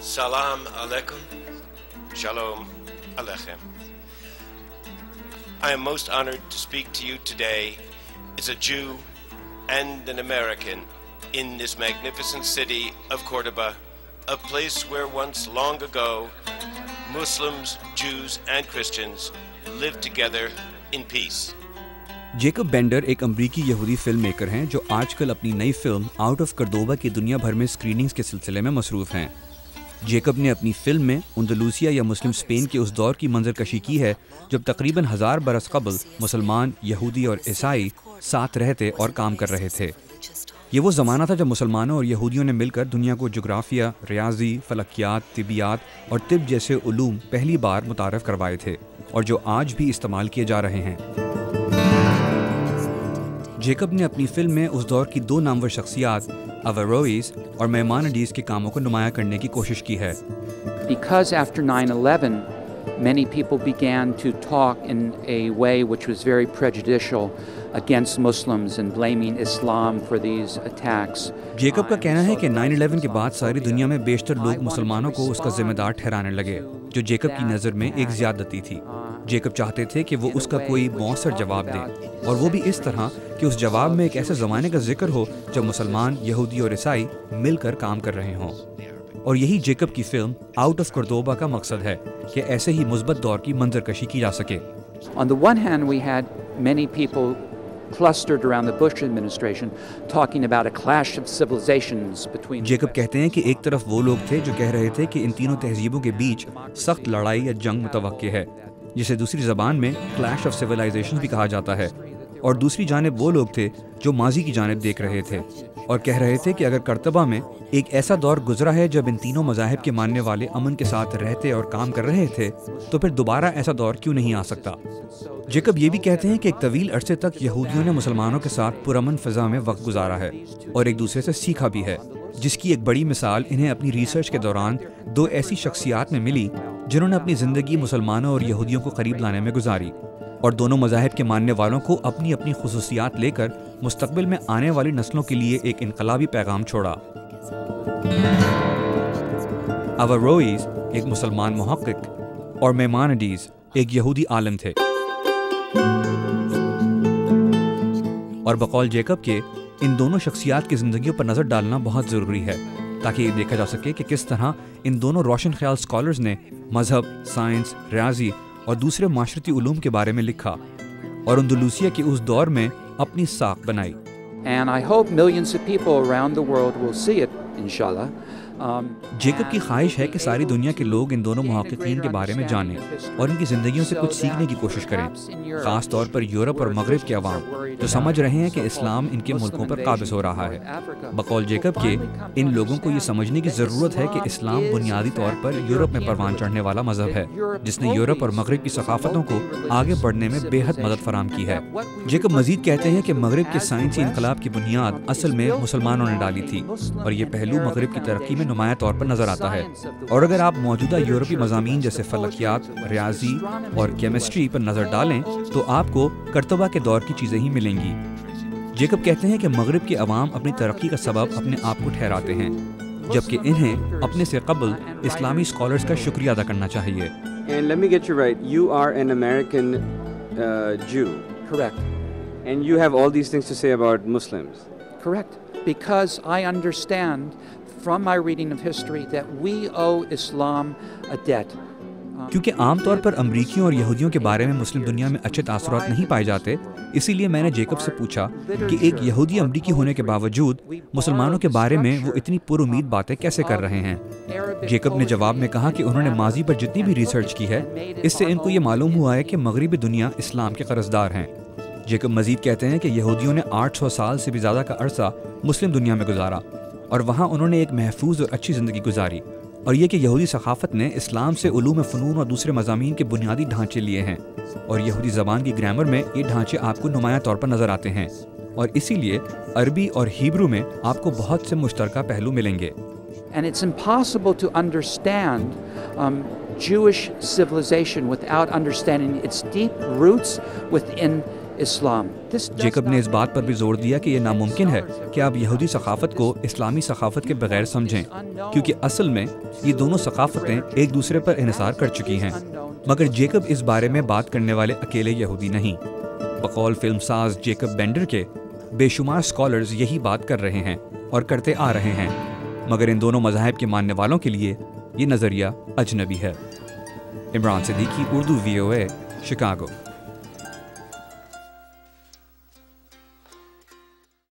Salam alaikum. Shalom aleichem. I am most honored to speak to you today as a Jew and an American in this magnificent city of Cordoba, a place where once long ago Muslims, Jews and Christians lived together in peace. Jacob Bender ایک امریکی یہودی film maker ہیں جو آج کل اپنی نئی film out of کردوبا کی دنیا بھر میں اسکریننگز کے سلسلے میں مصروف ہیں. جیکب نے اپنی فلم میں اندلوسیہ یا مسلم اسپین کے اس دور کی منظر کشی کی ہے جب تقریباً 1000 برس قبل مسلمان، یہودی اور عیسائی ساتھ رہتے اور کام کر رہے تھے. یہ وہ زمانہ تھا جب مسلمانوں اور یہودیوں نے مل کر دنیا کو جغرافیہ، ریاضی، فلکیات، طبیعیات اور طب جیسے علوم پہلی بار متعارف کروائے تھے اور جو آج بھی استعمال کیے جا رہے ہیں. جیکب نے اپنی فلم میں اس دور کی 2 نامور شخصیات اویرویز اور میمانڈیز کے کاموں کو نمایاں کرنے کی کوشش کی ہے. Because after 9/11, many people began to talk in a way which was very prejudicial against Muslims and blaming Islam for these attacks. Jacob کا کہنا ہے کہ 9/11 کے بعد ساری دنیا میں بیشتر لوگ مسلمانوں کو اس کا ذمہ دار ٹھہرانے لگے جو جیکب کی نظر میں ایک زیادتی تھی. جیکب چاہتے تھے کہ وہ اس کا کوئی مؤثر جواب دے اور وہ بھی اس طرح کہ اس جواب میں ایک ایسے زمانے کا ذکر ہو جب مسلمان، یہودی اور عیسائی مل کر کام کر رہے ہوں. اور یہی جیکب کی فلم آؤٹ آف کردوبا کا مقصد ہے کہ ایسے ہی مثبت دور کی منظر کشی کی جا سکے. On the one hand, we had many people clustered around the Bush administration talking about a clash of civilizations between. Jacob کہتے ہیں کہ ایک طرف وہ لوگ تھے جو کہہ رہے تھے کہ ان تینوں تہذیبوں کے بیچ سخت لڑائی یا جنگ متوقع ہے، جسے دوسری زبان میں کلیش آف سویلائزیشن بھی کہا جاتا ہے. اور دوسری جانب وہ لوگ تھے جو ماضی کی جانب دیکھ رہے تھے اور کہہ رہے تھے کہ اگر کرتبہ میں ایک ایسا دور گزرا ہے جب ان تینوں مذاہب کے ماننے والے امن کے ساتھ رہتے اور کام کر رہے تھے تو پھر دوبارہ ایسا دور کیوں نہیں آ سکتا. جیکب یہ بھی کہتے ہیں کہ ایک طویل عرصے تک یہودیوں نے مسلمانوں کے ساتھ پرامن فضا میں وقت گزارا ہے اور ایک دوسرے سے سیکھا بھی ہے، جس کی ایک بڑی مثال انہیں اپنی ریسرچ کے دوران 2 ایسی شخصیات میں ملی جنہوں نے اپنی زندگی مسلمانوں اور یہودیوں کو قریب لانے میں گزاری اور دونوں مذاہب کے ماننے والوں کو اپنی اپنی خصوصیات لے کر مستقبل میں آنے والی نسلوں کے لیے ایک انقلابی پیغام چھوڑا. اویرویز ایک مسلمان محقق اور میمانڈیز ایک یہودی عالم تھے اور بقول جیکب کے ان دونوں شخصیات کی زندگیوں پر نظر ڈالنا بہت ضروری ہے تاکہ یہ دیکھا جا سکے کہ کس طرح ان دونوں روشن خیال اسکالرز نے مذہب، سائنس، ریاضی اور دوسرے معاشرتی علوم کے بارے میں لکھا اور اندلوسیہ کے اس دور میں اپنی ساکھ بنائی. And I hope millions of people around the world will see it, inshallah. Jacob کی خواہش ہے کہ ساری دنیا کے لوگ ان دونوں محققین کے بارے میں جانیں اور ان کی زندگیوں سے کچھ سیکھنے کی کوشش کریں، خاص طور پر یورپ اور مغرب کے عوام جو سمجھ رہے ہیں کہ اسلام ان کے ملکوں پر قابض ہو رہا ہے. بقول جیکب کے ان لوگوں کو یہ سمجھنے کی ضرورت ہے کہ اسلام بنیادی طور پر یورپ میں پروان چڑھنے والا مذہب ہے جس نے یورپ اور مغرب کی ثقافتوں کو آگے بڑھنے میں بے حد مدد فراہم کی ہے. جیکب مزید کہتے ہیں کہ مغرب کے سائنسی انقلاب کی بنیاد اصل میں مسلمانوں نے ڈالی تھی اور یہ پہلو مغرب کی ترقی میں نمایاں طور پر نظر آتا ہے. اور اگر آپ موجودہ یورپی مضامین جیسے فلکیات، ریاضی اور کیمسٹری پر نظر ڈالیں تو آپ کو کرتبہ کے دور کی چیزیں ہی ملیں گی. جیکب کہتے ہیں کہ مغرب کے عوام اپنی ترقی کا سبب اپنے آپ کو ٹھہراتے ہیں جبکہ انہیں اپنے سے قبل اسلامی اسکالرز کا شکریہ ادا کرنا چاہیے. And let me get you right, you are an American Jew. Correct. And you have all these things to say about Muslims. Correct. Because I understand from my reading of history that we owe Islam a debt. کیونکہ عام طور پر امریکیوں اور یہودیوں کے بارے میں مسلم دنیا میں اچھے تاثرات نہیں پائے جاتے، اسی لیے میں نے جیکب سے پوچھا کہ ایک یہودی امریکی ہونے کے باوجود مسلمانوں کے بارے میں وہ اتنی پر امید باتیں کیسے کر رہے ہیں. جیکب نے جواب میں کہا کہ انہوں نے ماضی پر جتنی بھی ریسرچ کی ہے اس سے ان کو یہ معلوم ہوا ہے کہ مغربی دنیا اسلام کے قرضدار ہیں. جیکب مزید کہتے ہیں کہ یہودیوں نے 800 سال سے بھی زیادہ کا عرصہ مسلم دنیا میں گزارا اور وہاں انہوں نے ایک محفوظ اور اچھی زندگی گزاری، اور یہ کہ یہودی ثقافت نے اسلام سے علوم فنون اور دوسرے مضامین کے بنیادی ڈھانچے لیے ہیں اور یہودی زبان کی گرامر میں یہ ڈھانچے آپ کو نمایاں طور پر نظر آتے ہیں اور اسی لیے عربی اور ہیبرو میں آپ کو بہت سے مشترکہ پہلو ملیں گے. And it's impossible to understand Jewish civilization without understanding its deep roots within Islam. Jacob نے اس بات پر بھی زور دیا کہ یہ ناممکن ہے کہ آپ یہودی ثقافت کو اسلامی ثقافت کے بغیر سمجھیں، کیونکہ اصل میں یہ دونوں ثقافتیں ایک دوسرے پر انحصار کر چکی ہیں۔ مگر جیکب اس بارے میں بات کرنے والے اکیلے یہودی نہیں۔ بقول فلم ساز جیکب بینڈر کے بے شمار اسکالرز یہی بات کر رہے ہیں اور کرتے آ رہے ہیں، مگر ان دونوں مذاہب کے ماننے والوں کے لیے یہ نظریہ اجنبی ہے۔ Imran Siddiqui, Urdu VOA، Chicago.